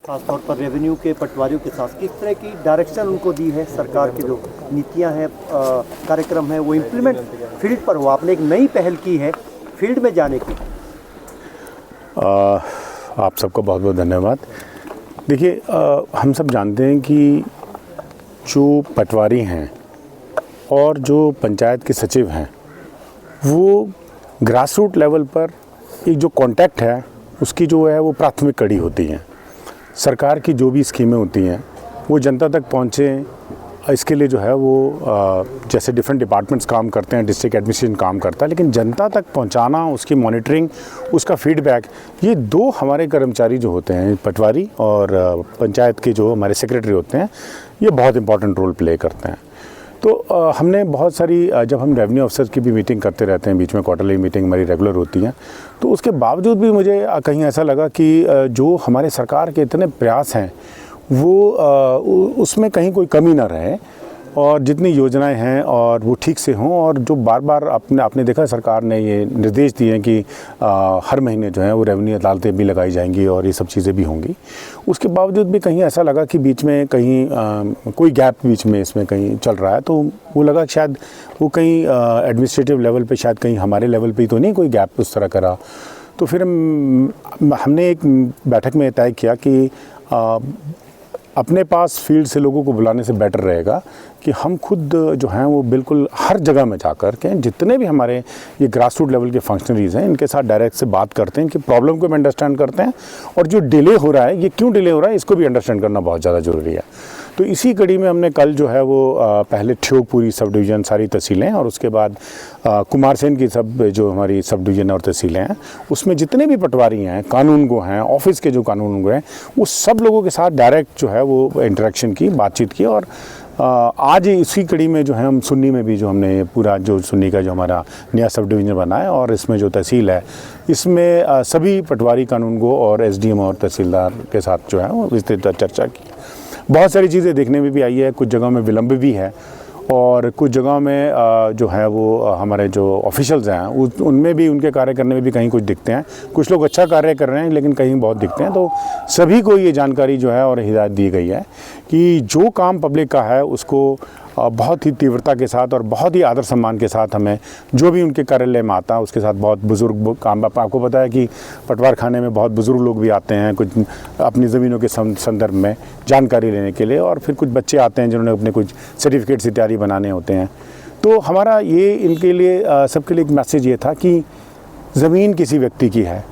खासतौर पर रेवेन्यू के पटवारियों के साथ किस तरह की डायरेक्शन उनको दी है सरकार की, जो नीतियां हैं, कार्यक्रम है, वो इम्प्लीमेंट फील्ड पर हो? आपने एक नई पहल की है फील्ड में जाने की। आप सबको बहुत बहुत धन्यवाद। देखिए, हम सब जानते हैं कि जो पटवारी हैं और जो पंचायत के सचिव हैं, वो ग्रास रूट लेवल पर एक जो कांटेक्ट है उसकी जो है वो प्राथमिक कड़ी होती है। सरकार की जो भी स्कीमें होती हैं वो जनता तक पहुँचे, इसके लिए जो है वो जैसे डिफरेंट डिपार्टमेंट्स काम करते हैं, डिस्ट्रिक्ट एडमिनिस्ट्रेशन काम करता है, लेकिन जनता तक पहुंचाना, उसकी मॉनिटरिंग, उसका फीडबैक, ये दो हमारे कर्मचारी जो होते हैं, पटवारी और पंचायत के जो हमारे सेक्रेटरी होते हैं, ये बहुत इंपॉर्टेंट रोल प्ले करते हैं। तो हमने बहुत सारी, जब हम रेवेन्यू अफसर की भी मीटिंग करते रहते हैं, बीच में क्वार्टरली मीटिंग हमारी रेगुलर होती है, तो उसके बावजूद भी मुझे कहीं ऐसा लगा कि जो हमारे सरकार के इतने प्रयास हैं वो उसमें कहीं कोई कमी ना रहे, और जितनी योजनाएं हैं और वो ठीक से हों, और जो बार बार आपने देखा सरकार ने ये निर्देश दिए हैं कि हर महीने जो है वो रेवेन्यू अदालतें भी लगाई जाएंगी और ये सब चीज़ें भी होंगी। उसके बावजूद भी कहीं ऐसा लगा कि बीच में कहीं कोई गैप बीच में इसमें कहीं चल रहा है, तो वो लगा शायद वो कहीं एडमिनिस्ट्रेटिव लेवल पर, शायद कहीं हमारे लेवल पर ही तो नहीं कोई गैप उस तरह करा। तो फिर हमने एक बैठक में तय किया कि अपने पास फील्ड से लोगों को बुलाने से बेटर रहेगा कि हम खुद जो हैं वो बिल्कुल हर जगह में जाकर के जितने भी हमारे ये ग्रास रूट लेवल के फंक्शनरीज हैं, इनके साथ डायरेक्ट से बात करते हैं कि प्रॉब्लम को भी अंडरस्टैंड करते हैं, और जो डिले हो रहा है, ये क्यों डिले हो रहा है, इसको भी अंडरस्टैंड करना बहुत ज़्यादा ज़रूरी है। तो इसी कड़ी में हमने कल जो है वो पहले ठियोगपुरी सब डिवीज़न सारी तहसीलें, और उसके बाद कुमारसेन की सब जो हमारी सब डिवीज़न और तहसीलें हैं, उसमें जितने भी पटवारी हैं, कानूनगो हैं, ऑफिस के जो कानूनगो हैं, वो सब लोगों के साथ डायरेक्ट जो है वो इंटरेक्शन की, बातचीत की। और आज इसी कड़ी में जो है हम सुन्नी में भी जो हमने पूरा जो सुन्नी का जो हमारा नया सब डिवीज़न बना है, और इसमें जो तहसील है, इसमें सभी पटवारी, कानूनगो और एसडीएम और तहसीलदार के साथ जो है वो विस्तृत चर्चा की। बहुत सारी चीज़ें देखने में भी आई है, कुछ जगहों में विलम्ब भी है, और कुछ जगहों में जो है वो हमारे जो ऑफिशियल्स हैं उनमें भी, उनके कार्य करने में भी कहीं कुछ दिखते हैं। कुछ लोग अच्छा कार्य कर रहे हैं लेकिन कहीं बहुत दिखते हैं। तो सभी को ये जानकारी जो है और हिदायत दी गई है कि जो काम पब्लिक का है उसको बहुत ही तीव्रता के साथ और बहुत ही आदर सम्मान के साथ हमें, जो भी उनके कार्यालय में आता है उसके साथ, बहुत बुज़ुर्ग काम, आपको पता है कि पटवार खाने में बहुत बुज़ुर्ग लोग भी आते हैं, कुछ अपनी ज़मीनों के संदर्भ में जानकारी लेने के लिए, और फिर कुछ बच्चे आते हैं जिन्होंने अपने कुछ सर्टिफिकेट्स इत्यादि बनाने होते हैं। तो हमारा ये इनके लिए सबके लिए एक मैसेज ये था कि ज़मीन किसी व्यक्ति की है,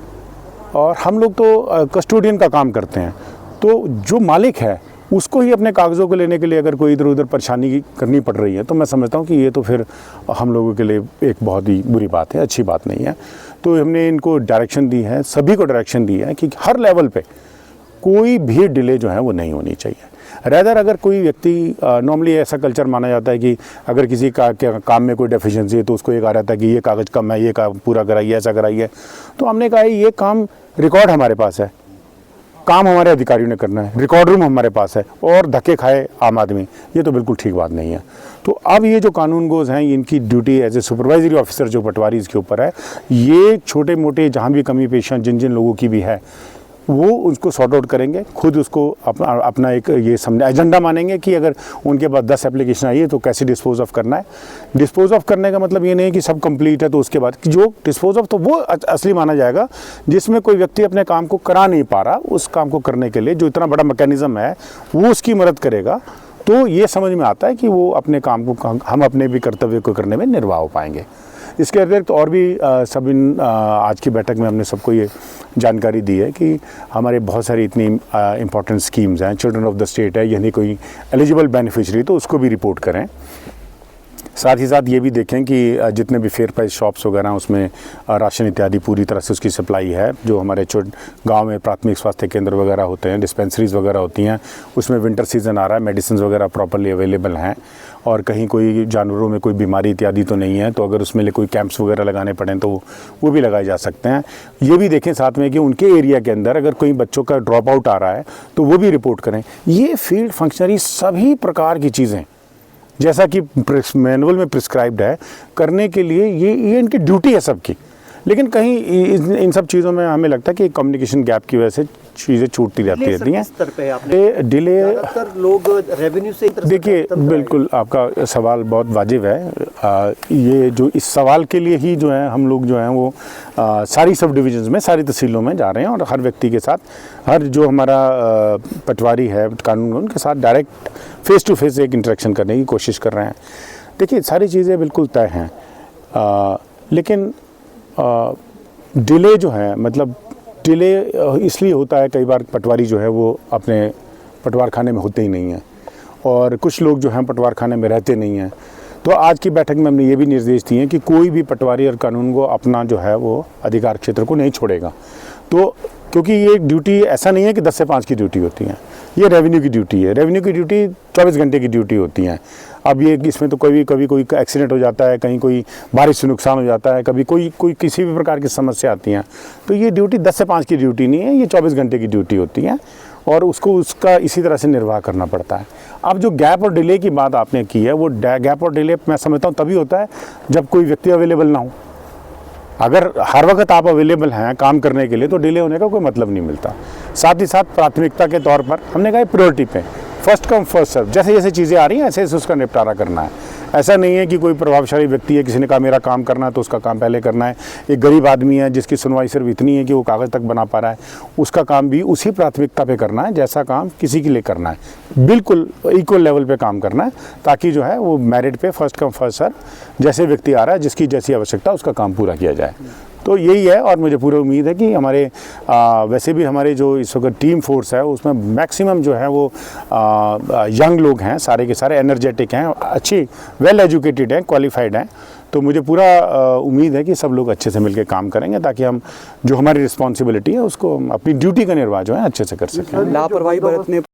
और हम लोग तो कस्टोडियन का काम करते हैं, तो जो मालिक है उसको ही अपने कागज़ों को लेने के लिए अगर कोई इधर उधर परेशानी करनी पड़ रही है, तो मैं समझता हूँ कि ये तो फिर हम लोगों के लिए एक बहुत ही बुरी बात है, अच्छी बात नहीं है। तो हमने इनको डायरेक्शन दी है, सभी को डायरेक्शन दी है कि हर लेवल पे कोई भी डिले जो है वो नहीं होनी चाहिए। रैदर अगर कोई व्यक्ति, नॉर्मली ऐसा कल्चर माना जाता है कि अगर किसी का काम में कोई डेफिशिएंसी है तो उसको एक आ रहता है कि ये कागज़ कम है, ये काम पूरा कराइए, ऐसा कराइए। तो हमने कहा ये काम रिकॉर्ड हमारे पास है, काम हमारे अधिकारियों ने करना है, रिकॉर्ड रूम हमारे पास है, और धक्के खाए आम आदमी, ये तो बिल्कुल ठीक बात नहीं है। तो अब ये जो कानून गोज़ हैं, इनकी duty as a supervisory officer जो पटवारी इसके ऊपर है, ये छोटे मोटे जहाँ भी कमी पेशियाँ जिन जिन लोगों की भी है वो उसको सॉर्ट आउट करेंगे, खुद उसको अपना एक ये समझ एजेंडा मानेंगे कि अगर उनके पास 10 एप्लीकेशन आई है तो कैसे डिस्पोज ऑफ करना है। डिस्पोज ऑफ करने का मतलब ये नहीं है कि सब कंप्लीट है तो उसके बाद जो डिस्पोज ऑफ, तो वो असली माना जाएगा जिसमें कोई व्यक्ति अपने काम को करा नहीं पा रहा, उस काम को करने के लिए जो इतना बड़ा मैकेनिज्म है वो उसकी मदद करेगा। तो ये समझ में आता है कि वो अपने काम को, हम अपने भी कर्तव्य को करने में निर्वाह हो पाएंगे। इसके अतिरिक्त और भी आज की बैठक में हमने सबको ये जानकारी दी है कि हमारे बहुत सारी इतनी इम्पॉर्टेंट स्कीम्स हैं, चिल्ड्रन ऑफ द स्टेट है, यानी कोई एलिजिबल बेनिफिशरी, तो उसको भी रिपोर्ट करें। साथ ही साथ ये भी देखें कि जितने भी फेयर प्राइस शॉप्स वगैरह उसमें राशन इत्यादि पूरी तरह से उसकी सप्लाई है। जो हमारे गांव में प्राथमिक स्वास्थ्य केंद्र वगैरह होते हैं, डिस्पेंसरीज वगैरह होती हैं, उसमें विंटर सीज़न आ रहा है, मेडिसिन वगैरह प्रॉपर्ली अवेलेबल हैं, और कहीं कोई जानवरों में कोई बीमारी इत्यादि तो नहीं है, तो अगर उसमें लिए कोई कैंप्स वगैरह लगाने पड़ें तो वो भी लगाए जा सकते हैं। ये भी देखें साथ में कि उनके एरिया के अंदर अगर कोई बच्चों का ड्रॉप आउट आ रहा है तो वो भी रिपोर्ट करें। ये फील्ड फंक्शनरी सभी प्रकार की चीज़ें जैसा कि मैनुअल में प्रिस्क्राइब्ड है करने के लिए, ये इनकी ड्यूटी है सबकी। लेकिन कहीं इन सब चीज़ों में हमें लगता है कि कम्युनिकेशन गैप की वजह से चीज़ें छूटती रहती रहती हैं। स्तर पे आपने डिले ज़्यादातर लोग रेवेन्यू से देखिए, बिल्कुल आपका सवाल बहुत वाजिब है। ये जो इस सवाल के लिए ही जो है हम लोग जो हैं वो सारी सब डिविजन्स में, सारी तहसीलों में जा रहे हैं और हर व्यक्ति के साथ, हर जो हमारा पटवारी है कानून, उनके साथ डायरेक्ट फेस टू फेस एक इंटरेक्शन करने की कोशिश कर रहे हैं। देखिए, सारी चीज़ें बिल्कुल तय हैं, लेकिन डिले जो है, मतलब डिले इसलिए होता है, कई बार पटवारी जो है वो अपने पटवार खाने में होते ही नहीं हैं और कुछ लोग जो हैं पटवार खाने में रहते नहीं हैं। तो आज की बैठक में हमने ये भी निर्देश दिए हैं कि कोई भी पटवारी और कानून को अपना जो है वो अधिकार क्षेत्र को नहीं छोड़ेगा। तो क्योंकि ये ड्यूटी ऐसा नहीं है कि 10 से 5 की ड्यूटी होती है, ये रेवेन्यू की ड्यूटी है। रेवेन्यू की ड्यूटी 24 घंटे की ड्यूटी होती है। अब ये इसमें तो कभी कोई एक्सीडेंट हो जाता है, कहीं कोई बारिश से नुकसान हो जाता है, कभी कोई किसी भी प्रकार की समस्या आती है, तो ये ड्यूटी 10 से 5 की ड्यूटी नहीं है, ये 24 घंटे की ड्यूटी होती है और उसका इसी तरह से निर्वाह करना पड़ता है। अब जो गैप और डिले की बात आपने की है, वो गैप और डिले मैं समझता हूँ तभी होता है जब कोई व्यक्ति अवेलेबल ना हो। अगर हर वक्त आप अवेलेबल हैं काम करने के लिए तो डिले होने का कोई मतलब नहीं मिलता। साथ ही साथ प्राथमिकता के तौर पर हमने कहा प्रायोरिटी पे, फर्स्ट कम फर्स्ट सर्व, जैसे जैसे चीज़ें आ रही हैं ऐसे ऐसे उसका निपटारा करना है। ऐसा नहीं है कि कोई प्रभावशाली व्यक्ति है, किसी ने कहा मेरा काम करना है तो उसका काम पहले करना है। एक गरीब आदमी है जिसकी सुनवाई सिर्फ इतनी है कि वो कागज़ तक बना पा रहा है, उसका काम भी उसी प्राथमिकता पे करना है जैसा काम किसी के लिए करना है। बिल्कुल इक्वल लेवल पे काम करना है ताकि जो है वो मेरिट पे फर्स्ट कम फर्स्ट सर्व, जैसे व्यक्ति आ रहा है जिसकी जैसी आवश्यकता उसका काम पूरा किया जाए। तो यही है और मुझे पूरी उम्मीद है कि हमारे वैसे भी हमारे जो इस वक्त टीम फोर्स है उसमें मैक्सिमम जो है वो यंग लोग हैं, सारे के सारे एनर्जेटिक हैं, अच्छी वेल एजुकेटेड हैं, क्वालिफाइड हैं। तो मुझे पूरा उम्मीद है कि सब लोग अच्छे से मिलकर काम करेंगे ताकि हम जो हमारी रिस्पॉन्सिबिलिटी है उसको, अपनी ड्यूटी का निर्वाह जो है अच्छे से कर सकें। लापरवाही बरतने